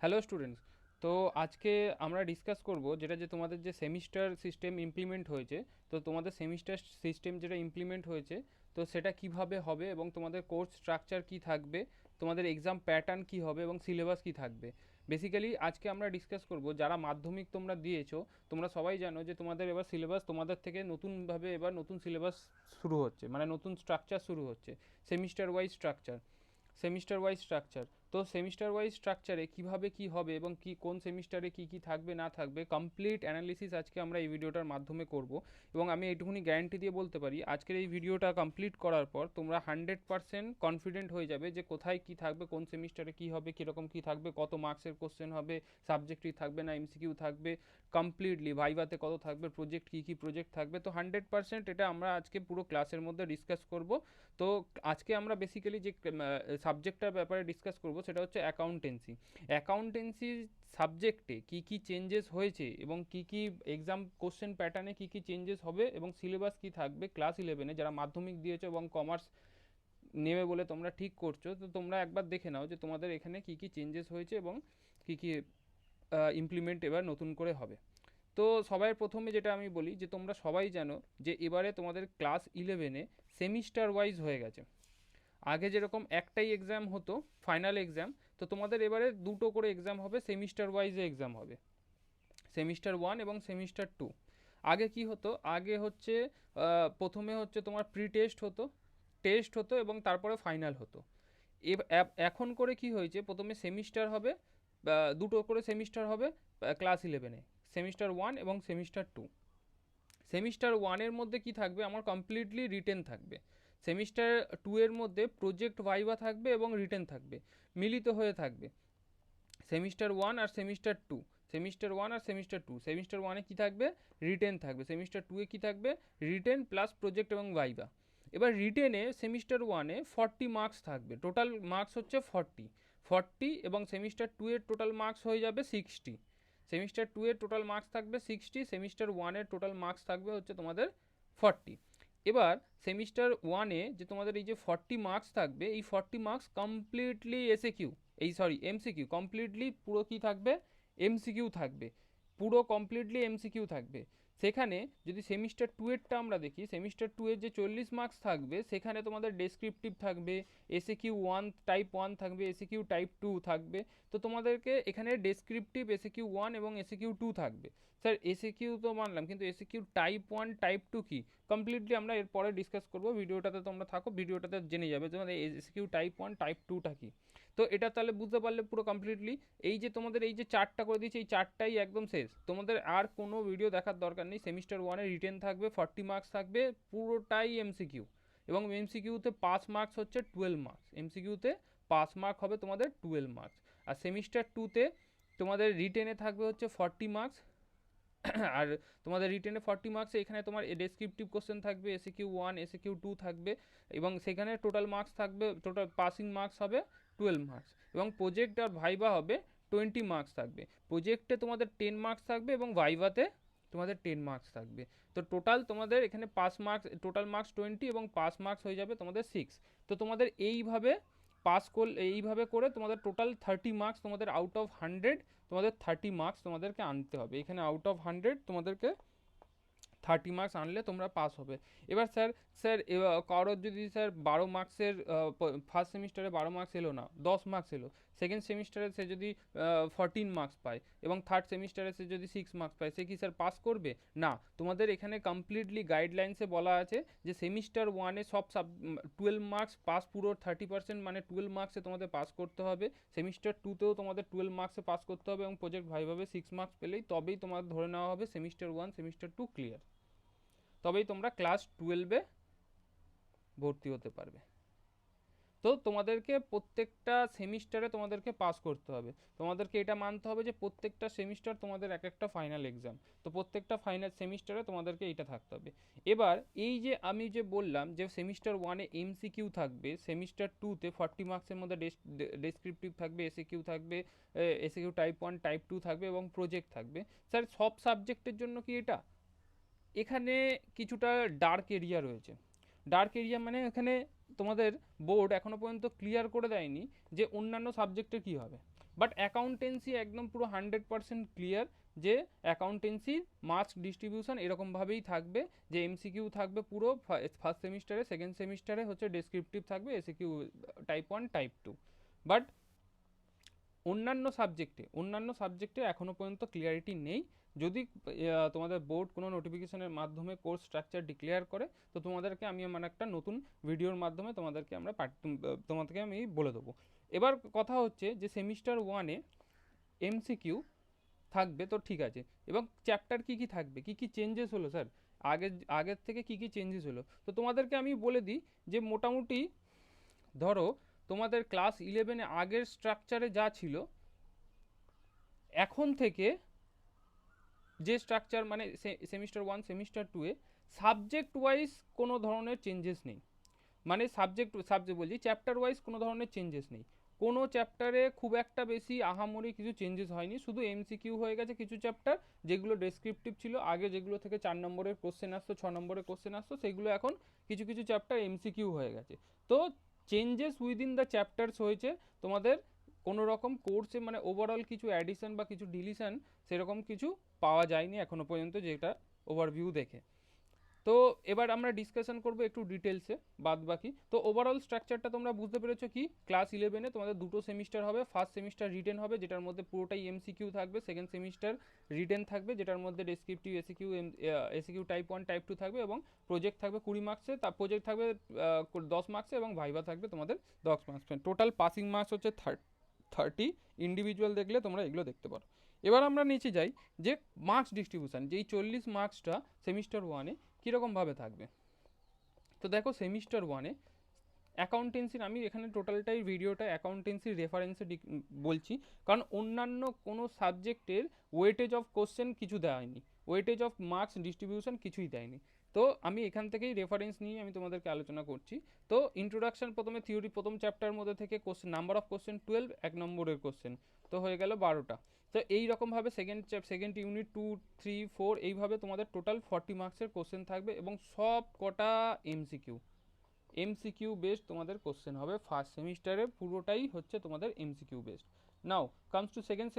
Hello students. তো আজকে আমরা ডিসকাস করব যেটা যে তোমাদের যে সেমিস্টার সিস্টেম ইমপ্লিমেন্ট হয়েছে। তো তোমাদের সেমিস্টার সিস্টেম যেটা ইমপ্লিমেন্ট হয়েছে, তো সেটা কিভাবে হবে এবং তোমাদের কোর্স স্ট্রাকচার কি থাকবে, তোমাদের এক্সাম প্যাটার্ন কি হবে এবং সিলেবাস কি থাকবে। বেসিক্যালি আজকে আমরা ডিসকাস করব যারা মাধ্যমিক তোমরা দিয়েছো, তোমরা সবাই জানো যে তোমাদের এবার সিলেবাস তোমাদের থেকে নতুনভাবে এবার নতুন সিলেবাস শুরু হচ্ছে, মানে নতুন স্ট্রাকচার শুরু হচ্ছে, সেমিস্টার ওয়াইজ স্ট্রাকচার। তো সেমিস্টার ওয়াইজ স্ট্রাকচারে কীভাবে কী হবে এবং কি কোন সেমিস্টারে কী কী থাকবে না থাকবে কমপ্লিট অ্যানালিসিস আজকে আমরা এই ভিডিওটার মাধ্যমে করব। এবং আমি এইটুকুনি গ্যারান্টি দিয়ে বলতে পারি আজকের এই ভিডিওটা কমপ্লিট করার পর তোমরা 100% কনফিডেন্ট হয়ে যাবে যে কোথায় কী থাকবে, কোন সেমিস্টারে কী হবে, কীরকম কী থাকবে, কত মার্কসের কোশ্চেন হবে, সাবজেক্টিভ থাকবে না এমসিকিউ থাকবে, কমপ্লিটলি ভাইভাতে কত থাকবে, প্রজেক্ট কী কী প্রজেক্ট থাকবে। তো 100% এটা আমরা আজকে পুরো ক্লাসের মধ্যে ডিসকাস করব। তো আজকে আমরা বেসিক্যালি যে সাবজেক্টটার ব্যাপারে ডিসকাস করব সেটা হচ্ছে অ্যাকাউন্টেন্সি সাবজেক্টে কী কী চেঞ্জেস হয়েছে এবং কী কী এক্সাম কোশ্চেন প্যাটার্নে কী কী চেঞ্জেস হবে এবং সিলেবাস কী থাকবে ক্লাস 11-এ যারা মাধ্যমিক দিয়েছো এবং কমার্স নেবে বলে তোমরা ঠিক করছো। তো তোমরা একবার দেখে নাও যে তোমাদের এখানে কী কী চেঞ্জেস হয়েছে এবং কী কী ইমপ্লিমেন্ট এবার নতুন করে হবে। তো সবার প্রথমে যেটা আমি বলি যে তোমরা সবাই জানো যে এবারে তোমাদের ক্লাস 11-এ সেমিস্টার ওয়াইজ হয়ে গেছে। আগে যেরকম একটাই এক্সাম হতো, ফাইনাল এক্সাম, তো তোমাদের এবারে দুটো করে এক্সাম হবে, সেমিস্টার ওয়াইজে এক্সাম হবে, সেমিস্টার 1 এবং সেমিস্টার 2। আগে কি হতো, আগে হচ্ছে প্রথমে হচ্ছে তোমার প্রি টেস্ট হতো এবং তারপরে ফাইনাল হতো। এখন করে কি হয়েছে, প্রথমে সেমিস্টার হবে, দুটো করে সেমিস্টার হবে ক্লাস 11-এ, সেমিস্টার 1 এবং সেমিস্টার 2। সেমিস্টার ওয়ানের মধ্যে কি থাকবে, আমার কমপ্লিটলি রিটেন থাকবে। সেমিস্টার 2 এর মধ্যে প্রজেক্ট ভাইভা থাকবে এবং রিটেন থাকবে, মিলিত হয়ে থাকবে সেমিস্টার 1 আর সেমিস্টার 2। সেমিস্টার 1-এ কী থাকবে, রিটেন থাকবে। সেমিস্টার 2-এ কী থাকবে, রিটেন প্লাস প্রজেক্ট এবং ভাইভা। এবার রিটেনে সেমিস্টার 1-এ 40 মার্কস থাকবে, টোটাল মার্কস হচ্ছে 40 এবং সেমিস্টার 2 এর টোটাল মার্কস হয়ে যাবে 60। সেমিস্টার 2 এর টোটাল মার্কস থাকবে 60, সেমিস্টার 1 এর টোটাল মার্কস থাকবে হচ্ছে তোমাদের 40। এবার সেমিস্টার 1-এ যে তোমাদের এই যে 40 মার্কস থাকবে, এই 40 মার্কস কমপ্লিটলি এমসিকিউ, কমপ্লিটলি পুরো কি থাকবে, এমসিকিউ থাকবে, পুরো কমপ্লিটলি এমসিকিউ থাকবে। সেখানে যদি সেমিস্টার 2 এরটা আমরা দেখি, সেমিস্টার 2 এর যে 40 মার্কস থাকবে সেখানে তোমাদের ডেসক্রিপটিভ থাকবে, এসএকিউ 1 টাইপ 1 থাকবে, এসএকিউ টাইপ 2 থাকবে। তো তোমাদেরকে এখানে ডেসক্রিপটিভ এসএকিউ 1 এবং এসএকিউ 2 থাকবে। স্যার এসএকিউ তো মানলাম, কিন্তু এসএকিউ টাইপ 1 টাইপ 2 কি, কমপ্লিটলি আমরা এরপরে ডিসকাস করবো, ভিডিওটাতে তোমরা থাকো, ভিডিওটাতে জেনে যাবে তোমাদের এসকিউ টাইপ 1 টাইপ 2টা কি। তো এটা তাহলে বুঝতে পারলে পুরো কমপ্লিটলি। এই যে তোমাদের এই যে চারটা করে দিয়েছে, এই চারটাই একদম শেষ, তোমাদের আর কোনো ভিডিও দেখার দরকার নেই। সেমিস্টার 1-এ রিটেন থাকবে, 40 মার্কস থাকবে, পুরোটাই এমসিকিউ। এবং এমসিকিউতে পাস মার্কস হচ্ছে 12 মার্কস, এমসিকিউতে পাস মার্ক হবে তোমাদের 12 মার্কস। আর সেমিস্টার 2-তে তোমাদের রিটেনে থাকবে হচ্ছে 40 মার্কস, আর তোমাদের রিটেনে 40 মার্কসে এখানে তোমার ডেসক্রিপটিভ কোশ্চেন থাকবে, এসিকিউ 1 এসিকিউ 2 থাকবে, এবং সেখানে টোটাল মার্কস থাকবে, টোটাল পাসিং মার্কস হবে 12 মার্কস, এবং প্রজেক্ট আর ভাইভা হবে 20 মার্কস থাকবে। প্রজেক্টে তোমাদের 10 মার্কস থাকবে এবং ভাইভাতে তোমাদের 10 মার্কস থাকবে। তো টোটাল তোমাদের এখানে পাস মার্কস, টোটাল মার্কস 20 এবং পাস মার্কস হয়ে যাবে তোমাদের 6। তো তোমাদের এইভাবে এইভাবে করে তোমাদের টোটাল 30 মার্কস, তোমাদের আউট অফ 100 তোমাদের 30 মার্কস তোমাদেরকে আনতে হবে। এখানে আউট অফ 100 তোমাদেরকে 30 মার্কস আনলে তোমরা পাস হবে। এবার স্যার কারোর যদি স্যার 12 মার্কসের, ফার্স্ট সেমিস্টারে 12 মার্কস এলো না, 10 মার্কস এলো, সেকেন্ড সেমিস্টারে সে যদি 14 মার্কস পায় এবং থার্ড সেমিস্টারে সে যদি 6 মার্কস পায়, সে কি স্যার পাস করবে না? তোমাদের এখানে কমপ্লিটলি গাইডলাইন্সে বলা আছে যে সেমিস্টার 1-এ সব 12 মার্কস পাস, পুরো 30%, মানে 12 মার্কসে তোমাদের পাস করতে হবে। সেমিস্টার 2-তেও তোমাদের 12 মার্কসে পাস করতে হবে এবং প্রজেক্ট ভাইভাবে 6 মার্কস পেলেই তবেই তোমাদের ধরে নেওয়া হবে সেমিস্টার 1 সেমিস্টার 2 ক্লিয়ার, তবেই তোমরা ক্লাস 12-এ ভর্তি হতে পারবে। তো তোমাদেরকে প্রত্যেকটা সেমিস্টারে তোমাদেরকে পাস করতে হবে, তোমাদেরকে এটা মানতে হবে যে প্রত্যেকটা সেমিস্টার তোমাদের এক একটা ফাইনাল এক্সাম। তো প্রত্যেকটা ফাইনাল সেমিস্টারে তোমাদেরকে এটা থাকতে হবে। এবার এই যে আমি যে বললাম যে সেমিস্টার 1-এ এমসিকিউ থাকবে, সেমিস্টার 2-তে 40 মার্কসের মধ্যে ডেসক্রিপটিভ থাকবে, এসিকিউ থাকবে, এসিকিউ টাইপ 1 টাইপ 2 থাকবে এবং প্রজেক্ট থাকবে। স্যার সব সাবজেক্টের জন্য কি এটা? এখানে কিছুটা ডার্ক এরিয়া রয়েছে। ডার্ক এরিয়া মানে এখানে তোমাদের বোর্ড এখনও পর্যন্ত ক্লিয়ার করে দেয়নি যে অন্যান্য সাবজেক্টে কী হবে। বাট অ্যাকাউন্টেন্সি একদম পুরো 100% ক্লিয়ার যে অ্যাকাউন্টেন্সির মার্কস ডিস্ট্রিবিউশন এরকমভাবেই থাকবে, যে এমসিকিউ থাকবে পুরো ফার্স্ট সেমিস্টারে, সেকেন্ড সেমিস্টারে হচ্ছে ডেসক্রিপটিভ থাকবে, এসিকিউ টাইপ 1 টাইপ 2। বাট অন্যান্য সাবজেক্টে এখনও পর্যন্ত ক্লিয়ারিটি নেই। যদি তোমাদের বোর্ড কোনো নোটিফিকেশনের মাধ্যমে কোর্স স্ট্রাকচার ডিক্লেয়ার করে, তো তোমাদেরকে আমি আমার একটা নতুন ভিডিওর মাধ্যমে তোমাদেরকে আমি বলে দেবো। এবার কথা হচ্ছে যে সেমিস্টার 1-এ এমসিকিউ থাকবে তো ঠিক আছে, এবং চ্যাপ্টার কী কী থাকবে, কী কী চেঞ্জেস হলো স্যার আগের থেকে কী কী চেঞ্জেস হলো, তো তোমাদেরকে আমি বলে দিই যে মোটামুটি ধরো তোমাদের ক্লাস 11-এ আগের স্ট্রাকচারে যা ছিল, এখন থেকে যে স্ট্রাকচার মানে সেমিস্টার 1 সেমিস্টার 2-এ সাবজেক্ট ওয়াইজ কোনো ধরনের চেঞ্জেস নেই। মানে সাবজেক্ট বলছি, চ্যাপ্টার ওয়াইজ কোনো ধরনের চেঞ্জেস নেই। কোনো চ্যাপ্টারে খুব একটা বেশি আহামরি কিছু চেঞ্জেস হয়নি, শুধু এমসিকিউ হয়ে গেছে কিছু চ্যাপ্টার, যেগুলো ডেসক্রিপটিভ ছিল আগে, যেগুলো থেকে 4 নম্বরের কোশ্চেন আসতো, 6 নম্বরের কোশ্চেন আসতো, সেগুলো এখন কিছু কিছু চ্যাপ্টার এমসিকিউ হয়ে গেছে। তো চেঞ্জেস উইদিন দ্য চ্যাপ্টার্স হয়েছে তোমাদের, কোনো রকম কোর্সে মানে ওভারঅল কিছু অ্যাডিশন বা কিছু ডিলিশন সেরকম কিছু পাওয়া যায়নি এখনো পর্যন্ত, যেটা ওভারভিউ দেখে। তো এবার আমরা ডিসকাশন করবো একটু ডিটেলসে বাদ বাকি। তো ওভারঅল স্ট্রাকচারটা তোমরা বুঝতে পেরেছো কি, ক্লাস 11-এ তোমাদের দুটো সেমিস্টার হবে, ফার্স্ট সেমিস্টার রিটেন হবে যেটার মধ্যে পুরোটাই এমসিকিউ থাকবে, সেকেন্ড সেমিস্টার রিটেন থাকবে যেটার মধ্যে ডেসক্রিপটিভ এসিকিউ টাইপ 1 টাইপ 2 থাকবে, এবং প্রজেক্ট থাকবে 20 মার্কসে, তার প্রজেক্ট থাকবে 10 মার্কসে, এবং ভাইভা থাকবে তোমাদের 10 মার্কসে। টোটাল পাসিং মার্কস হচ্ছে 30। ইন্ডিভিজুয়াল দেখলে তোমরা এগুলো দেখতে পারো। এবার আমরা নিচে যাই যে মার্কস ডিস্ট্রিবিউশন, যেই 40 মার্কসটা সেমিস্টার 1-এ কীরকমভাবে থাকবে। তো দেখো সেমিস্টার 1-এ অ্যাকাউন্টেন্সির, আমি এখানে টোটালটাই ভিডিওটা অ্যাকাউন্টেন্সির রেফারেন্সে বলছি, কারণ অন্যান্য কোনো সাবজেক্টের ওয়েটেজ অফ কোশ্চেন কিছু দেয়নি, ওয়েটেজ অফ মার্কস ডিস্ট্রিবিউশন কিছুই দেয়নি। তো আমি এখান থেকেই রেফারেন্স নিয়ে আমি তোমাদেরকে আলোচনা করছি। তো ইন্ট্রোডাকশন প্রথমে থিওরি, প্রথম চ্যাপ্টার মধ্যে থেকে কোশ্চেন নাম্বার অফ কোশ্চেন 12, 1 নম্বরের কোশ্চেন, তো হয়ে গেল 12টা। তো এইরকমভাবে সেকেন্ড ইউনিট 2, 3, 4 এইভাবে তোমাদের টোটাল 40 মার্কসের কোশ্চেন থাকবে, এবং সব কটা এমসিকিউ বেসড তোমাদের কোশ্চেন হবে ফার্স্ট সেমিস্টারে, পুরোটাই হচ্ছে তোমাদের MCQ based. Now comes to second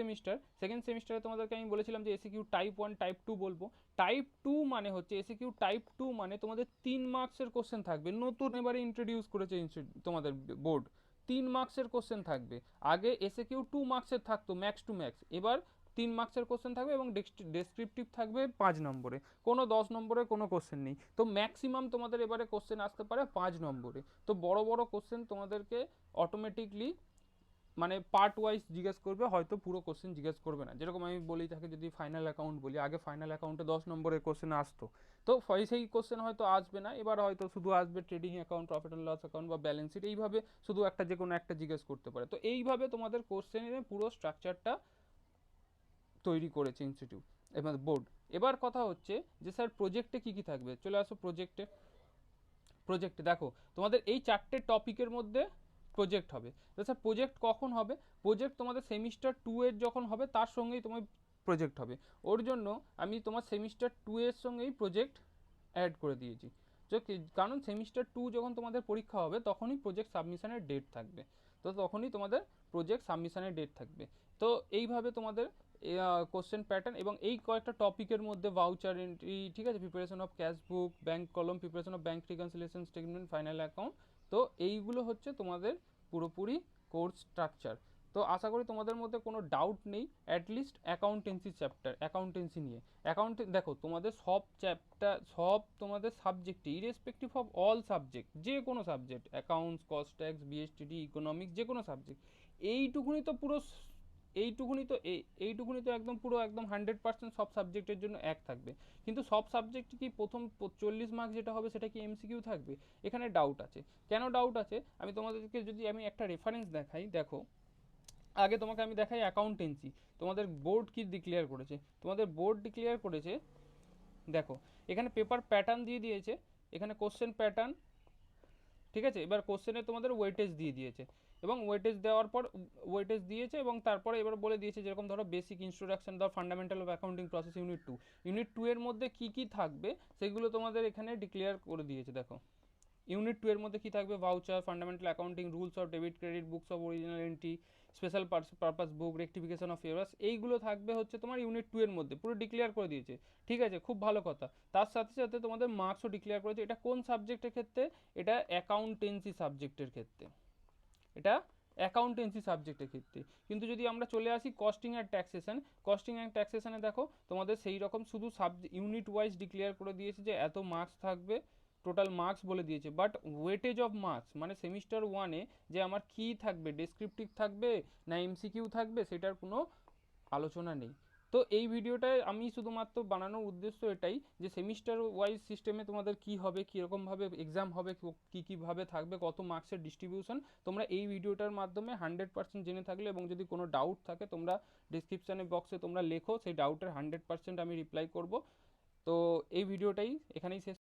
সেমিস্টারে তোমাদেরকে আমি বলেছিলাম যে এসিকিউ টাইপ 1 টাইপ 2 বলবো। টাইপ 2 মানে হচ্ছে এসিকিউ টাইপ 2 মানে তোমাদের 3 মার্কসের কোশ্চেন থাকবে, নতুন এবারে ইন্ট্রোডিউস করেছে তোমাদের বোর্ড, 3 মার্কসের কোশ্চেন থাকবে। আগে এসিকিউ 2 মার্কসের থাকতো ম্যাক্স টু ম্যাক্স, এবার 3 মার্কসের কোশ্চেন থাকবে, এবং ডেসক্রিপটিভ থাকবে 5 নম্বরে, কোনো 10 নম্বরের কোনো কোশ্চেন নেই। তো ম্যাক্সিমাম তোমাদের এবারে কোশ্চেন আসতে পারে 5 নম্বরে। তো বড় বড় কোশ্চেন তোমাদেরকে অটোমেটিকলি মানে পার্ট ওয়াইজ জিজ্ঞেস করবে, হয়তো পুরো কোশ্চেন জিজ্ঞেস করবে না। যেরকম আমি বলি থাকে, যদি ফাইনাল অ্যাকাউন্ট বলি, আগে ফাইনাল অ্যাকাউন্টে 10 নম্বরের কোশ্চেন আসতো, তো সেই কোশ্চেন হয়তো আসবে না, এবার হয়তো শুধু আসবে trading account, profit and loss account বা ব্যালেন্স শিট, এইভাবে শুধু একটা যে কোনো একটা জিজ্ঞেস করতে পারে। তো এইভাবে তোমাদের কোশ্চেনের পুরো স্ট্রাকচারটা তৈরি করেছে ইনস্টিটিউট এবং বোর্ড। এবার কথা হচ্ছে যে স্যার প্রজেক্টে কী কী থাকবে, চলে আসো প্রজেক্টে দেখো তোমাদের এই 4টে টপিকের মধ্যে প্রজেক্ট হবে। তো স্যার প্রজেক্ট কখন হবে, প্রজেক্ট তোমাদের সেমিস্টার 2-এর যখন হবে তার সঙ্গেই তোমার প্রজেক্ট হবে। ওর জন্য আমি তোমার সেমিস্টার 2-এর সঙ্গেই প্রজেক্ট অ্যাড করে দিয়েছি, কারণ সেমিস্টার 2 যখন তোমাদের পরীক্ষা হবে তখনই প্রজেক্ট সাবমিশনের ডেট থাকবে, তো তখনই তোমাদের প্রজেক্ট সাবমিশনের ডেট থাকবে। তো এইভাবে তোমাদের কোশ্চেন প্যাটার্ন, এবং এই কয়েকটা টপিকের মধ্যে ভাউচার এন্ট্রি, ঠিক আছে, preparation of cash book, bank কলম, preparation of bank reconciliation statement, final account, তো এইগুলো হচ্ছে তোমাদের পুরোপুরি কোর্স স্ট্রাকচার। তো আশা করি তোমাদের মধ্যে কোনো ডাউট নেই, অ্যাটলিস্ট অ্যাকাউন্টেন্সি নিয়ে। দেখো তোমাদের সব চ্যাপ্টার, সব তোমাদের সাবজেক্টে, ইরেসপেক্টিভ অফ অল সাবজেক্ট, যে কোনো subject, accounts, cost tax, BSTD, economics, যে কোনো সাবজেক্ট, এইটুকুনি তো পুরো এইটুকুনি তো একদম পুরো একদম 100% সব সাবজেক্টের জন্য এক থাকবে। কিন্তু সব সাবজেক্ট কি প্রথম 40 মার্ক যেটা হবে সেটা কি এমসিকিউ থাকবে, এখানে ডাউট আছে। কেন ডাউট আছে, আমি তোমাদেরকে যদি আমি একটা রেফারেন্স দেখাই, দেখো আগে তোমাকে আমি দেখাই অ্যাকাউন্টেন্সি, তোমাদের বোর্ড কি ডিক্লেয়ার করেছে। তোমাদের বোর্ড ডিক্লেয়ার করেছে, দেখো এখানে পেপার প্যাটার্ন দিয়ে দিয়েছে, এখানে কোশ্চেন প্যাটার্ন, ঠিক আছে। এবার কোশ্চেনে তোমাদের ওয়েটেজ দিয়ে দিয়েছে, এবং ওয়েটেজ দেওয়ার পর ওয়েটেজ দিয়েছে, এবং তারপরে এবার বলে দিয়েছে যেরকম ধরো বেসিক ইন্ট্রোডাকশন, ধর fundamental of accounting process unit 2 এর মধ্যে কী কী থাকবে সেগুলো তোমাদের এখানে ডিক্লেয়ার করে দিয়েছে। দেখো ইউনিট 2 এর মধ্যে কী থাকবে, voucher, fundamental accounting, rules of debit credit, books of original entry, special purpose book, rectification of errors, এইগুলো থাকবে হচ্ছে তোমার ইউনিট 2 এর মধ্যে, পুরো ডিক্লেয়ার করে দিয়েছে। ঠিক আছে, খুব ভালো কথা। তার সাথে সাথে তোমাদের মার্কসও ডিক্লেয়ার করেছে। এটা কোন সাবজেক্টের ক্ষেত্রে? এটা অ্যাকাউন্টেন্সি সাবজেক্টের ক্ষেত্রে, এটা অ্যাকাউন্টেন্সি সাবজেক্টের ক্ষেত্রে। কিন্তু যদি আমরা চলে আসি costing and taxation, costing and ট্যাক্সেশনে দেখো তোমাদের সেই রকম শুধু ইউনিট ওয়াইজ ডিক্লেয়ার করে দিয়েছে যে এত মার্কস থাকবে, টোটাল মার্কস বলে দিয়েছে। বাট ওয়েটেজ অফ মার্কস মানে সেমিস্টার ওয়ানে যে আমার কী থাকবে, ডেসক্রিপটিভ থাকবে না এমসিকিউ থাকবে, সেটার কোনো আলোচনা নেই। তো এই ভিডিওটায় আমি শুধুমাত্র বানানোর উদ্দেশ্য এটাই যে সেমিস্টার ওয়াইজ সিস্টেমে তোমাদের কী হবে, কীরকমভাবে এক্সাম হবে, কী কীভাবে থাকবে, কত মার্কসের ডিস্ট্রিবিউশন, তোমরা এই ভিডিওটার মাধ্যমে 100% জেনে থাকলে, এবং যদি কোনো ডাউট থাকে তোমরা ডিসক্রিপশানে বক্সে তোমরা লেখো, সেই ডাউটের 100% আমি রিপ্লাই করব। তো এই ভিডিওটাই এখানেই শেষ।